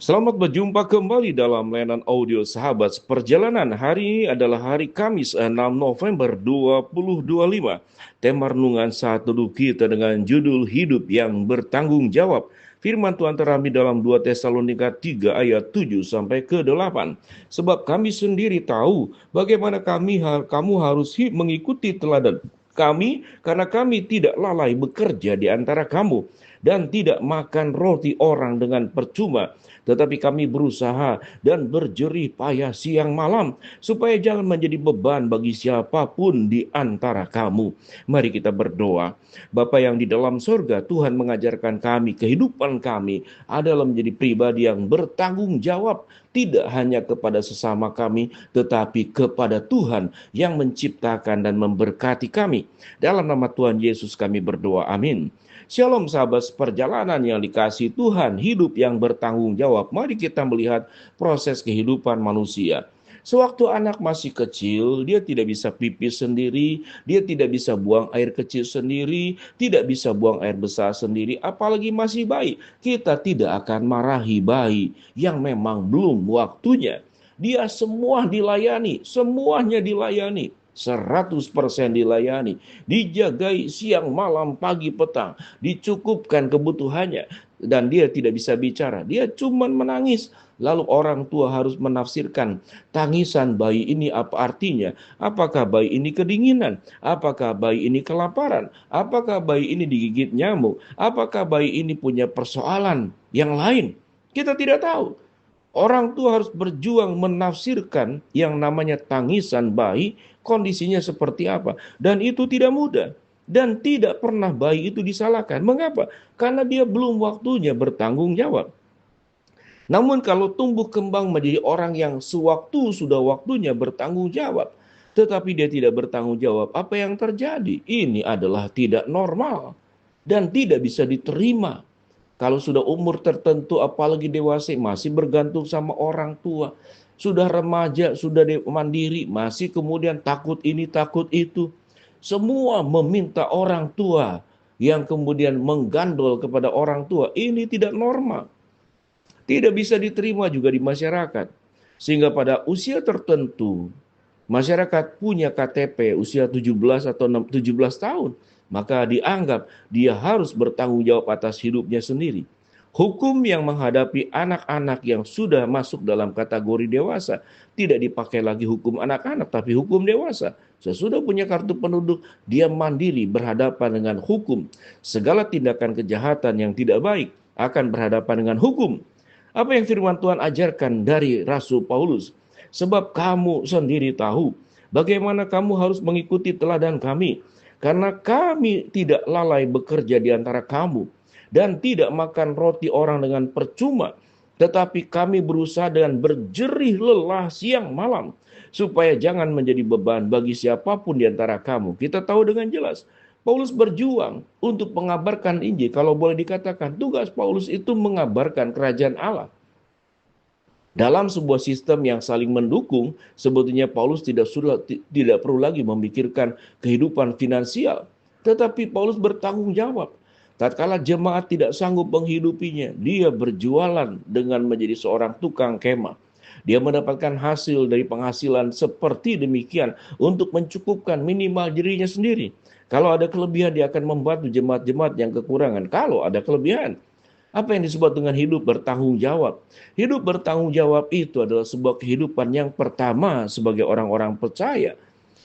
Selamat berjumpa kembali dalam layanan audio Sahabat Perjalanan. Hari ini adalah hari Kamis 6 November 2025. Tema renungan saat teduh kita dengan judul Hidup yang Bertanggung Jawab. Firman Tuhan terambil dalam 2 Tesalonika 3 ayat 7 sampai ke 8. Sebab kami sendiri tahu bagaimana kamu harus mengikuti teladan kami, karena kami tidak lalai bekerja di antara kamu dan tidak makan roti orang dengan percuma, tetapi kami berusaha dan berjerih payah siang malam, supaya jangan menjadi beban bagi siapapun di antara kamu. Mari kita berdoa. Bapa yang di dalam surga, Tuhan mengajarkan kami, kehidupan kami adalah menjadi pribadi yang bertanggung jawab, tidak hanya kepada sesama kami, tetapi kepada Tuhan yang menciptakan dan memberkati kami. Dalam nama Tuhan Yesus kami berdoa, amin. Shalom sahabat perjalanan yang dikasihi Tuhan, hidup yang bertanggung jawab. Mari kita melihat proses kehidupan manusia. Sewaktu anak masih kecil, dia tidak bisa pipis sendiri, dia tidak bisa buang air kecil sendiri, tidak bisa buang air besar sendiri, apalagi masih bayi. Kita tidak akan marahi bayi yang memang belum waktunya. Dia semua dilayani, semuanya dilayani. 100% dilayani, dijagai siang malam pagi petang, dicukupkan kebutuhannya, dan dia tidak bisa bicara, dia cuma menangis. Lalu orang tua harus menafsirkan tangisan bayi ini apa artinya. Apakah bayi ini kedinginan? Apakah bayi ini kelaparan? Apakah bayi ini digigit nyamuk? Apakah bayi ini punya persoalan yang lain? Kita tidak tahu. Orang tua harus berjuang menafsirkan yang namanya tangisan bayi, kondisinya seperti apa. Dan itu tidak mudah. Dan tidak pernah bayi itu disalahkan. Mengapa? Karena dia belum waktunya bertanggung jawab. Namun kalau tumbuh kembang menjadi orang yang sewaktu sudah waktunya bertanggung jawab, tetapi dia tidak bertanggung jawab, apa yang terjadi? Ini adalah tidak normal dan tidak bisa diterima. Kalau sudah umur tertentu, apalagi dewasa, masih bergantung sama orang tua. Sudah remaja, sudah mandiri, masih kemudian takut ini, takut itu. Semua meminta orang tua yang kemudian menggandol kepada orang tua. Ini tidak normal. Tidak bisa diterima juga di masyarakat. Sehingga pada usia tertentu, masyarakat punya KTP usia 17 atau 17 tahun, maka dianggap dia harus bertanggung jawab atas hidupnya sendiri. Hukum yang menghadapi anak-anak yang sudah masuk dalam kategori dewasa tidak dipakai lagi hukum anak-anak, tapi hukum dewasa. Sesudah punya kartu penduduk, dia mandiri berhadapan dengan hukum. Segala tindakan kejahatan yang tidak baik akan berhadapan dengan hukum. Apa yang firman Tuhan ajarkan dari Rasul Paulus? Sebab kamu sendiri tahu bagaimana kamu harus mengikuti teladan kami. Karena kami tidak lalai bekerja di antara kamu dan tidak makan roti orang dengan percuma. Tetapi kami berusaha dengan berjerih lelah siang malam, supaya jangan menjadi beban bagi siapapun di antara kamu. Kita tahu dengan jelas, Paulus berjuang untuk mengabarkan Injil. Kalau boleh dikatakan, tugas Paulus itu mengabarkan kerajaan Allah. Dalam sebuah sistem yang saling mendukung, sebetulnya Paulus tidak perlu lagi memikirkan kehidupan finansial. Tetapi Paulus bertanggung jawab. Tatkala jemaat tidak sanggup menghidupinya, dia berjualan dengan menjadi seorang tukang kemah. Dia mendapatkan hasil dari penghasilan seperti demikian untuk mencukupkan minimal dirinya sendiri. Kalau ada kelebihan, dia akan membantu jemaat-jemaat yang kekurangan. Kalau ada kelebihan, apa yang disebut dengan hidup bertanggung jawab? Hidup bertanggung jawab itu adalah sebuah kehidupan yang pertama sebagai orang-orang percaya.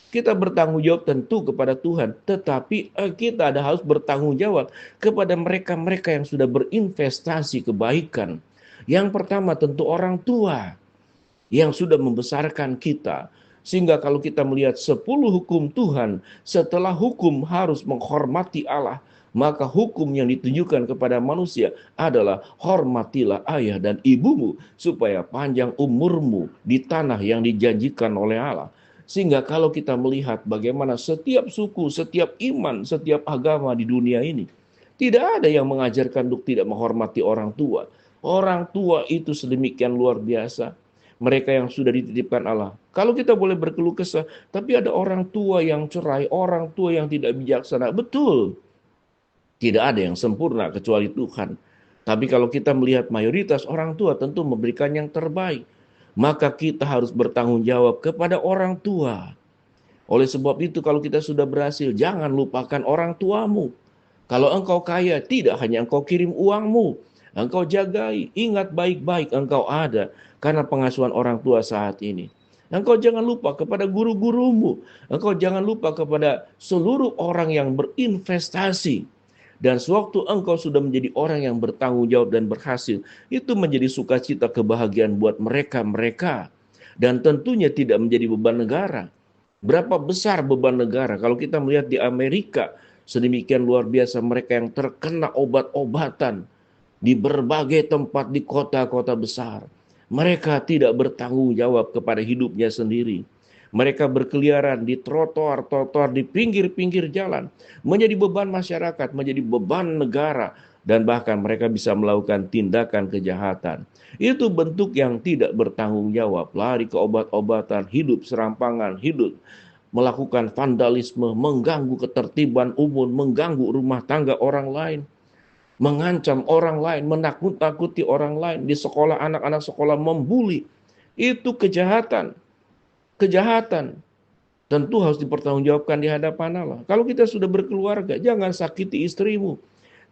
Kita bertanggung jawab tentu kepada Tuhan, tetapi kita harus bertanggung jawab kepada mereka-mereka yang sudah berinvestasi kebaikan. Yang pertama tentu orang tua yang sudah membesarkan kita. Sehingga kalau kita melihat 10 hukum Tuhan, setelah hukum harus menghormati Allah, maka hukum yang ditunjukkan kepada manusia adalah hormatilah ayah dan ibumu, supaya panjang umurmu di tanah yang dijanjikan oleh Allah. Sehingga kalau kita melihat bagaimana setiap suku, setiap iman, setiap agama di dunia ini, tidak ada yang mengajarkan untuk tidak menghormati orang tua. Orang tua itu sedemikian luar biasa. Mereka yang sudah dititipkan Allah. Kalau kita boleh berkeluh kesah, tapi ada orang tua yang cerai, orang tua yang tidak bijaksana. Betul, tidak ada yang sempurna kecuali Tuhan. Tapi kalau kita melihat mayoritas orang tua tentu memberikan yang terbaik. Maka kita harus bertanggung jawab kepada orang tua. Oleh sebab itu kalau kita sudah berhasil, jangan lupakan orang tuamu. Kalau engkau kaya, tidak hanya engkau kirim uangmu. Engkau jagai, ingat baik-baik engkau ada karena pengasuhan orang tua saat ini. Engkau jangan lupa kepada guru-gurumu. Engkau jangan lupa kepada seluruh orang yang berinvestasi. Dan sewaktu engkau sudah menjadi orang yang bertanggung jawab dan berhasil, itu menjadi sukacita kebahagiaan buat mereka-mereka. Dan tentunya tidak menjadi beban negara. Berapa besar beban negara kalau kita melihat di Amerika, sedemikian luar biasa mereka yang terkena obat-obatan di berbagai tempat di kota-kota besar. Mereka tidak bertanggung jawab kepada hidupnya sendiri. Mereka berkeliaran di trotoar-trotoar, di pinggir-pinggir jalan. Menjadi beban masyarakat, menjadi beban negara. Dan bahkan mereka bisa melakukan tindakan kejahatan. Itu bentuk yang tidak bertanggung jawab. Lari ke obat-obatan, hidup serampangan, hidup melakukan vandalisme, mengganggu ketertiban umum, mengganggu rumah tangga orang lain, mengancam orang lain, menakut-nakuti orang lain. Di sekolah, anak-anak sekolah membuli. Itu kejahatan. Kejahatan tentu harus dipertanggungjawabkan di hadapan Allah. Kalau kita sudah berkeluarga, jangan sakiti istrimu,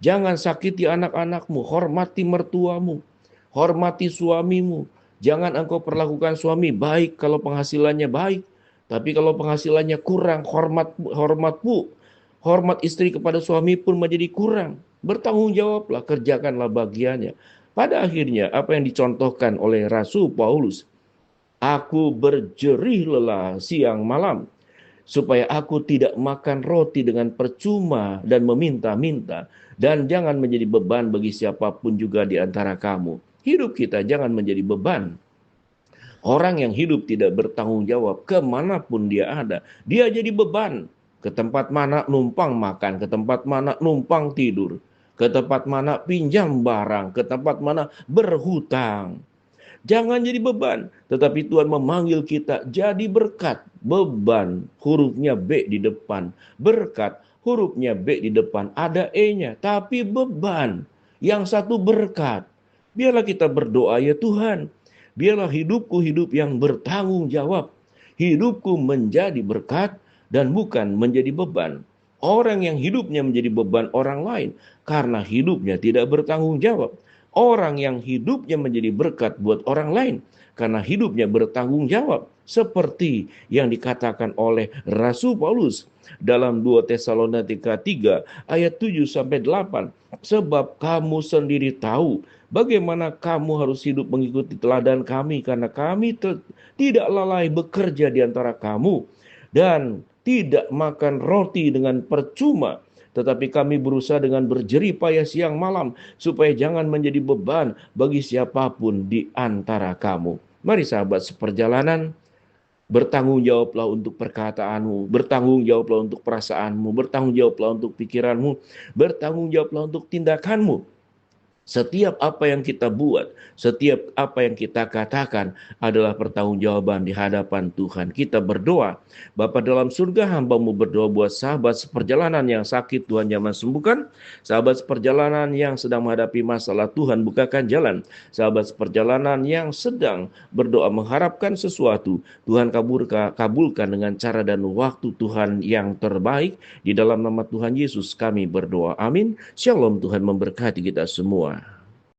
jangan sakiti anak-anakmu, hormati mertuamu, hormati suamimu. Jangan engkau perlakukan suami baik kalau penghasilannya baik, tapi kalau penghasilannya kurang, hormat istri kepada suami pun menjadi kurang. Bertanggung jawablah, kerjakanlah bagiannya. Pada akhirnya apa yang dicontohkan oleh Rasul Paulus, aku berjerih lelah siang malam, supaya aku tidak makan roti dengan percuma dan meminta-minta, dan jangan menjadi beban bagi siapapun juga di antara kamu. Hidup kita jangan menjadi beban. Orang yang hidup tidak bertanggung jawab kemanapun dia ada, dia jadi beban. Ke tempat mana numpang makan, ke tempat mana numpang tidur, ke tempat mana pinjam barang, ke tempat mana berhutang. Jangan jadi beban, tetapi Tuhan memanggil kita jadi berkat. Beban, hurufnya B di depan. Berkat, hurufnya B di depan. Ada E-nya, tapi beban. Yang satu berkat. Biarlah kita berdoa, ya Tuhan, biarlah hidupku hidup yang bertanggung jawab. Hidupku menjadi berkat dan bukan menjadi beban. Orang yang hidupnya menjadi beban orang lain karena hidupnya tidak bertanggung jawab. Orang yang hidupnya menjadi berkat buat orang lain karena hidupnya bertanggung jawab. Seperti yang dikatakan oleh Rasul Paulus dalam 2 Tesalonika 3 ayat 7-8. Sebab kamu sendiri tahu bagaimana kamu harus hidup mengikuti teladan kami, karena kami tidak lalai bekerja di antara kamu dan tidak makan roti dengan percuma, tetapi kami berusaha dengan berjerih payah siang malam, supaya jangan menjadi beban bagi siapapun di antara kamu. Mari sahabat seperjalanan, bertanggung jawablah untuk perkataanmu, bertanggung jawablah untuk perasaanmu, bertanggung jawablah untuk pikiranmu, bertanggung jawablah untuk tindakanmu. Setiap apa yang kita buat, setiap apa yang kita katakan adalah pertanggungjawaban di hadapan Tuhan. Kita berdoa, Bapa dalam surga, hamba-Mu berdoa buat sahabat seperjalanan yang sakit, Tuhan jamah sembuhkan. Sahabat seperjalanan yang sedang menghadapi masalah, Tuhan bukakan jalan. Sahabat seperjalanan yang sedang berdoa mengharapkan sesuatu, Tuhan kabulkan dengan cara dan waktu Tuhan yang terbaik. Di dalam nama Tuhan Yesus kami berdoa. Amin. Shalom, Tuhan memberkati kita semua.